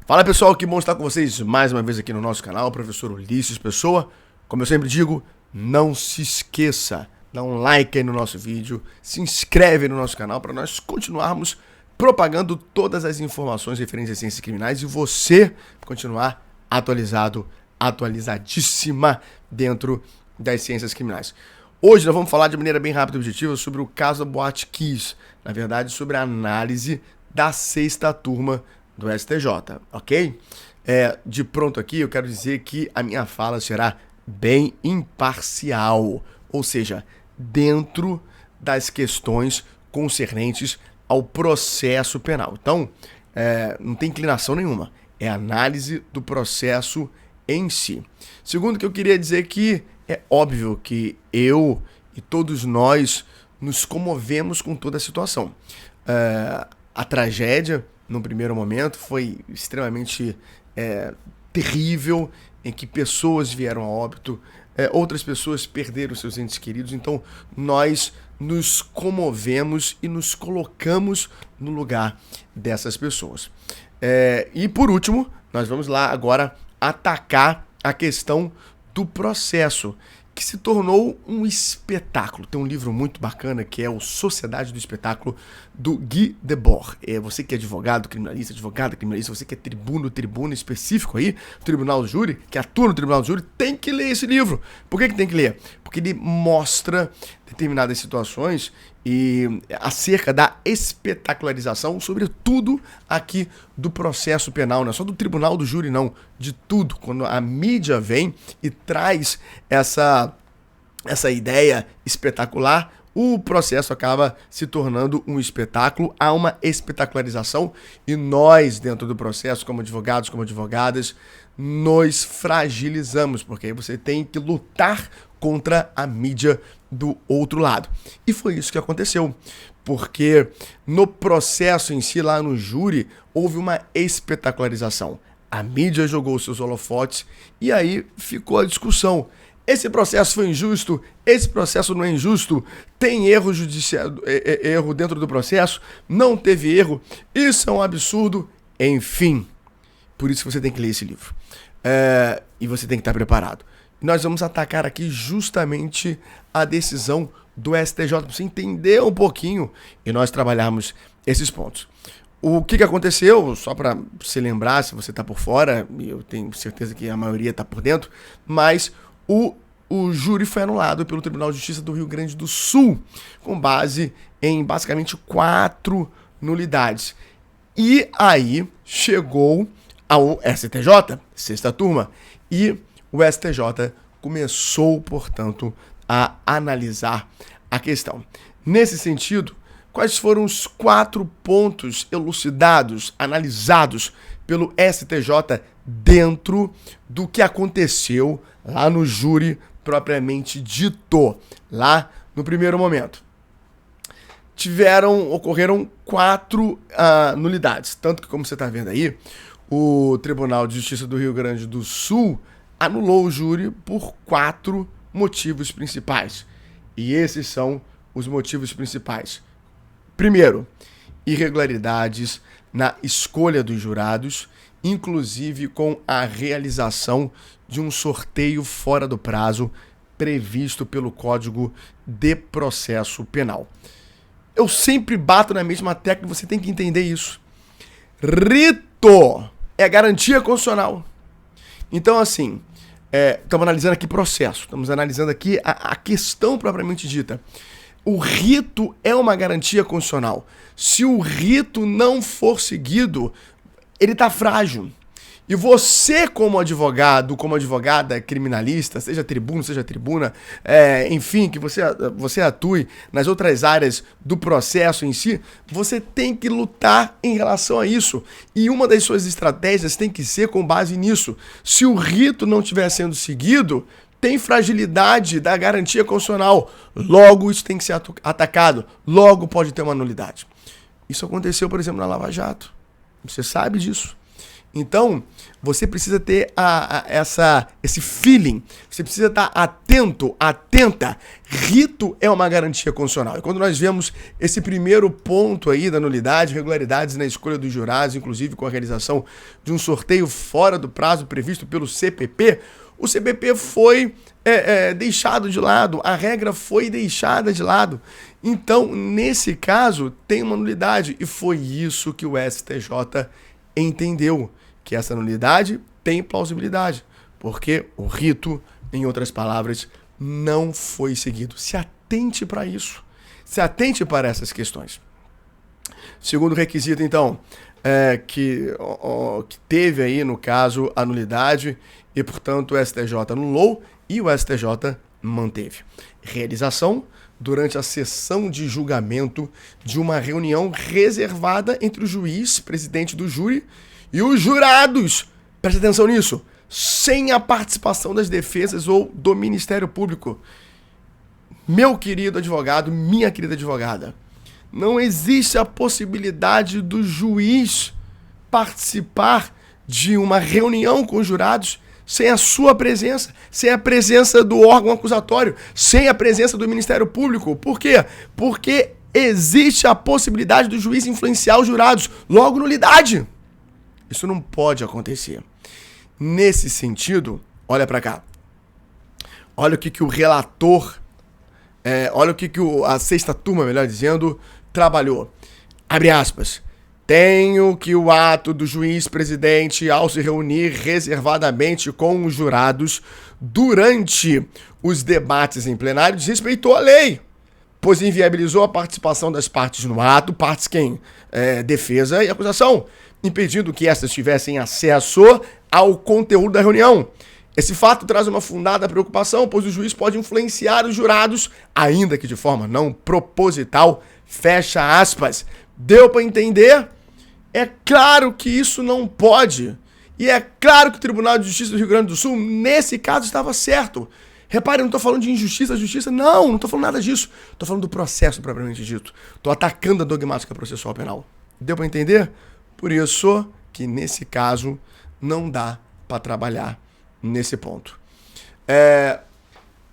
Fala pessoal, que bom estar com vocês mais uma vez aqui no nosso canal, professor Ulisses Pessoa. Como eu sempre digo, não se esqueça, dá um like aí no nosso vídeo, se inscreve no nosso canal para nós continuarmos propagando todas as informações referentes às ciências criminais e você continuar atualizadíssima dentro das ciências criminais. Hoje nós vamos falar de maneira bem rápida e objetiva sobre o caso da Boate Kiss, na verdade sobre a análise da 6ª turma do STJ, ok? De pronto aqui eu quero dizer que a minha fala será bem imparcial, ou seja, dentro das questões concernentes ao processo penal. Então, não tem inclinação nenhuma, é análise do processo em si. Segundo que eu queria dizer que é óbvio que eu e todos nós nos comovemos com toda a situação. A tragédia, no primeiro momento, foi extremamente terrível, em que pessoas vieram a óbito, outras pessoas perderam seus entes queridos, então nós nos comovemos e nos colocamos no lugar dessas pessoas. E por último, nós vamos lá agora atacar a questão do processo, que se tornou um espetáculo. Tem um livro muito bacana que é o Sociedade do Espetáculo, do Guy Debord. Você que é advogada criminalista, você que é tribuna específico aí, tribunal do júri, que atua no tribunal do júri, tem que ler esse livro. Por que tem que ler? Porque ele mostra determinadas situações e acerca da espetacularização, sobretudo aqui do processo penal, não é só do tribunal do júri não, de tudo. Quando a mídia vem e traz essa ideia espetacular, o processo acaba se tornando um espetáculo, há uma espetacularização e nós, dentro do processo, como advogados, como advogadas, nos fragilizamos, porque aí você tem que lutar contra a mídia do outro lado. E foi isso que aconteceu, porque no processo em si, lá no júri, houve uma espetacularização. A mídia jogou seus holofotes e aí ficou a discussão. Esse processo foi injusto? Esse processo não é injusto? Tem erro judicial, erro dentro do processo? Não teve erro? Isso é um absurdo? Enfim, por isso que você tem que ler esse livro. E você tem que estar preparado. Nós vamos atacar aqui justamente a decisão do STJ, para você entender um pouquinho e nós trabalharmos esses pontos. O que aconteceu, só para se lembrar, se você está por fora, e eu tenho certeza que a maioria está por dentro, mas o júri foi anulado pelo Tribunal de Justiça do Rio Grande do Sul, com base em basicamente 4 nulidades. E aí chegou ao STJ, 6ª turma, e o STJ começou, portanto, a analisar a questão. Nesse sentido, quais foram os 4 pontos elucidados, analisados pelo STJ dentro do que aconteceu lá no júri propriamente dito, lá no primeiro momento? Ocorreram 4 nulidades, tanto que, como você está vendo aí, o Tribunal de Justiça do Rio Grande do Sul anulou o júri por 4 motivos principais. E esses são os motivos principais. Primeiro, irregularidades na escolha dos jurados, inclusive com a realização de um sorteio fora do prazo previsto pelo Código de Processo Penal. Eu sempre bato na mesma tecla, você tem que entender isso. Rito é garantia constitucional. Então, assim, estamos analisando aqui processo, estamos analisando aqui a questão propriamente dita. O rito é uma garantia constitucional. Se o rito não for seguido, ele está frágil. E você, como advogado, como advogada criminalista, seja tribuno, seja tribuna, enfim, que você atue nas outras áreas do processo em si, você tem que lutar em relação a isso. E uma das suas estratégias tem que ser com base nisso. Se o rito não estiver sendo seguido, tem fragilidade da garantia constitucional. Logo, isso tem que ser atacado. Logo, pode ter uma nulidade. Isso aconteceu, por exemplo, na Lava Jato. Você sabe disso. Então, você precisa ter esse feeling, você precisa estar atento, atenta. Rito é uma garantia constitucional. E quando nós vemos esse primeiro ponto aí da nulidade, irregularidades na escolha dos jurados, inclusive com a realização de um sorteio fora do prazo previsto pelo CPP, o CPP foi deixado de lado, a regra foi deixada de lado. Então, nesse caso, tem uma nulidade. E foi isso que o STJ entendeu, que essa nulidade tem plausibilidade, porque o rito, em outras palavras, não foi seguido. Se atente para isso. Se atente para essas questões. Segundo requisito, então, que teve aí, no caso, a nulidade e, portanto, o STJ anulou e o STJ manteve. Realização durante a sessão de julgamento de uma reunião reservada entre o juiz, presidente do júri, e os jurados. Preste atenção nisso. Sem a participação das defesas ou do Ministério Público. Meu querido advogado, minha querida advogada, não existe a possibilidade do juiz participar de uma reunião com os jurados sem a sua presença, sem a presença do órgão acusatório, sem a presença do Ministério Público. Por quê? Porque existe a possibilidade do juiz influenciar os jurados. Logo, nulidade. Isso não pode acontecer. Nesse sentido, olha para cá. Olha o que o relator, olha o que a sexta turma, melhor dizendo, trabalhou. Abre aspas. Tenho que o ato do juiz presidente, ao se reunir reservadamente com os jurados durante os debates em plenário, desrespeitou a lei, pois inviabilizou a participação das partes no ato, partes quem? Defesa e acusação, impedindo que estas tivessem acesso ao conteúdo da reunião. Esse fato traz uma fundada preocupação, pois o juiz pode influenciar os jurados, ainda que de forma não proposital, fecha aspas. Deu para entender? É claro que isso não pode. E é claro que o Tribunal de Justiça do Rio Grande do Sul, nesse caso, estava certo. Repare, eu não estou falando de injustiça, justiça. Não estou falando nada disso. Estou falando do processo propriamente dito. Estou atacando a dogmática processual penal. Deu para entender? Por isso que, nesse caso, não dá para trabalhar nesse ponto.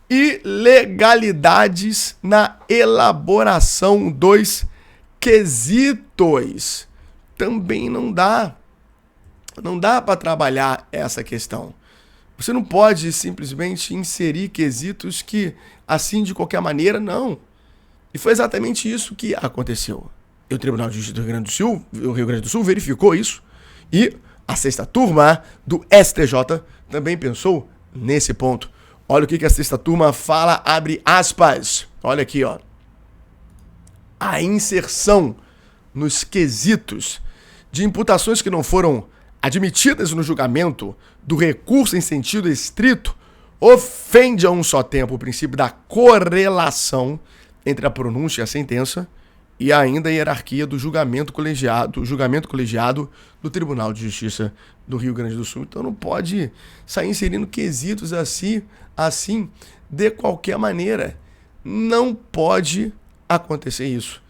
Ilegalidades na elaboração dos quesitos. Também não dá. Não dá para trabalhar essa questão. Você não pode simplesmente inserir quesitos que, assim, de qualquer maneira, não. E foi exatamente isso que aconteceu. E o Tribunal de Justiça do Rio Grande do Sul verificou isso. E a sexta turma do STJ também pensou nesse ponto. Olha o que a sexta turma fala, abre aspas. Olha aqui, ó. A inserção nos quesitos de imputações que não foram admitidas no julgamento do recurso em sentido estrito ofende a um só tempo o princípio da correlação entre a pronúncia e a sentença e ainda a hierarquia do julgamento colegiado do Tribunal de Justiça do Rio Grande do Sul. Então não pode sair inserindo quesitos assim de qualquer maneira. Não pode acontecer isso.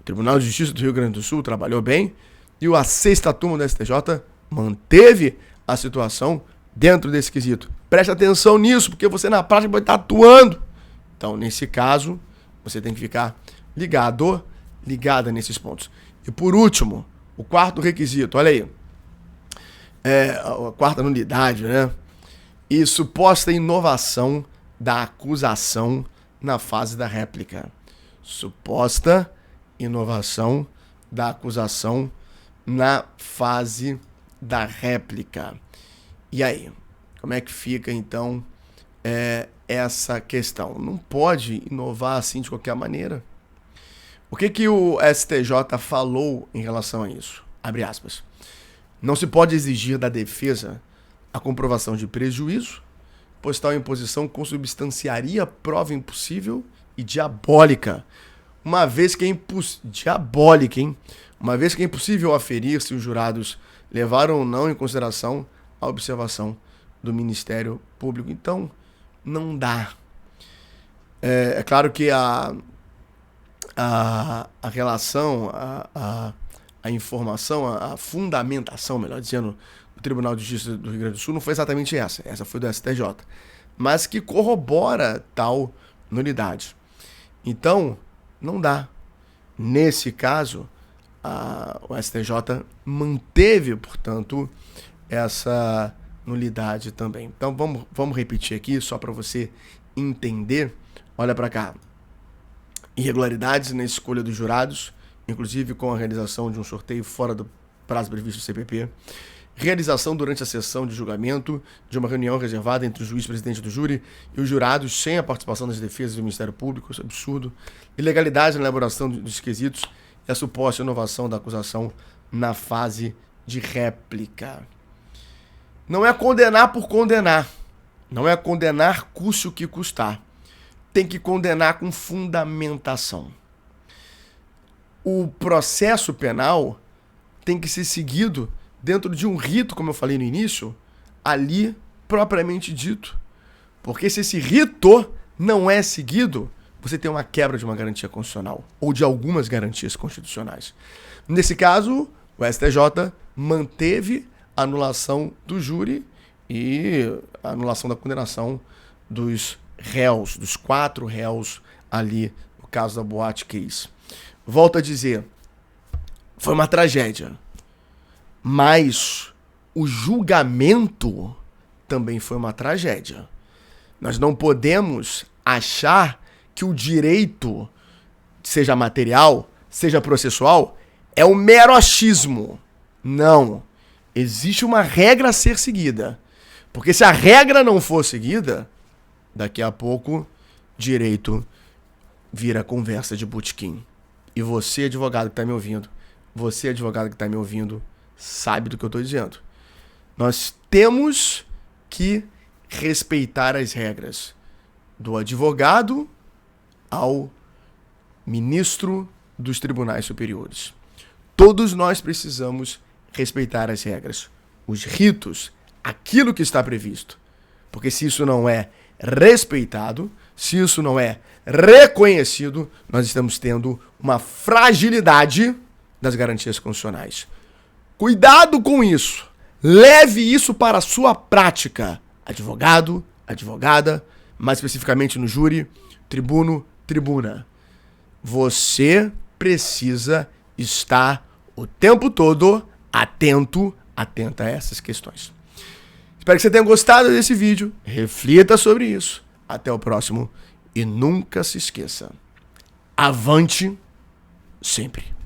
O Tribunal de Justiça do Rio Grande do Sul trabalhou bem e a sexta turma do STJ manteve a situação dentro desse quesito. Preste atenção nisso, porque você na prática pode estar atuando. Então, nesse caso, você tem que ficar ligada nesses pontos. E por último, o quarto requisito, olha aí. A quarta nulidade, né? E suposta inovação da acusação na fase da réplica. Suposta inovação da acusação na fase da réplica. E aí? Como é que fica, então, essa questão? Não pode inovar assim de qualquer maneira. O que o STJ falou em relação a isso? Abre aspas. Não se pode exigir da defesa a comprovação de prejuízo, pois tal imposição consubstanciaria prova impossível e diabólica, uma vez que é diabólica, hein? Uma vez que é impossível aferir se os jurados levaram ou não em consideração a observação do Ministério Público. Então, não dá. É claro que a relação, a a informação, a fundamentação, melhor dizendo, do Tribunal de Justiça do Rio Grande do Sul não foi exatamente essa. Essa foi do STJ. Mas que corrobora tal nulidade. Então, não dá. Nesse caso, o STJ manteve, portanto, essa nulidade também. Então, vamos repetir aqui, só para você entender. Olha para cá. Irregularidades na escolha dos jurados, inclusive com a realização de um sorteio fora do prazo previsto do CPP. Realização durante a sessão de julgamento de uma reunião reservada entre o juiz presidente do júri e os jurados sem a participação das defesas do Ministério Público, isso é absurdo. Ilegalidade na elaboração dos quesitos e a suposta inovação da acusação na fase de réplica. Não é condenar por condenar. Não é condenar custe o que custar. Tem que condenar com fundamentação. O processo penal tem que ser seguido dentro de um rito, como eu falei no início, ali propriamente dito. Porque se esse rito não é seguido, você tem uma quebra de uma garantia constitucional, ou de algumas garantias constitucionais. Nesse caso, o STJ manteve a anulação do júri e a anulação da condenação dos réus, dos 4 réus ali, no caso da Boate Kiss. Volto a dizer, foi uma tragédia. Mas o julgamento também foi uma tragédia. Nós não podemos achar que o direito, seja material, seja processual, é um mero achismo. Não. Existe uma regra a ser seguida. Porque se a regra não for seguida, daqui a pouco, direito vira conversa de botequim. E você, advogado que está me ouvindo, sabe do que eu estou dizendo. Nós temos que respeitar as regras do advogado ao ministro dos tribunais superiores. Todos nós precisamos respeitar as regras, os ritos, aquilo que está previsto. Porque se isso não é respeitado, se isso não é reconhecido, nós estamos tendo uma fragilidade das garantias constitucionais. Cuidado com isso. Leve isso para a sua prática. Advogado, advogada, mais especificamente no júri, tribuno, tribuna. Você precisa estar o tempo todo atenta a essas questões. Espero que você tenha gostado desse vídeo. Reflita sobre isso. Até o próximo. E nunca se esqueça. Avante sempre.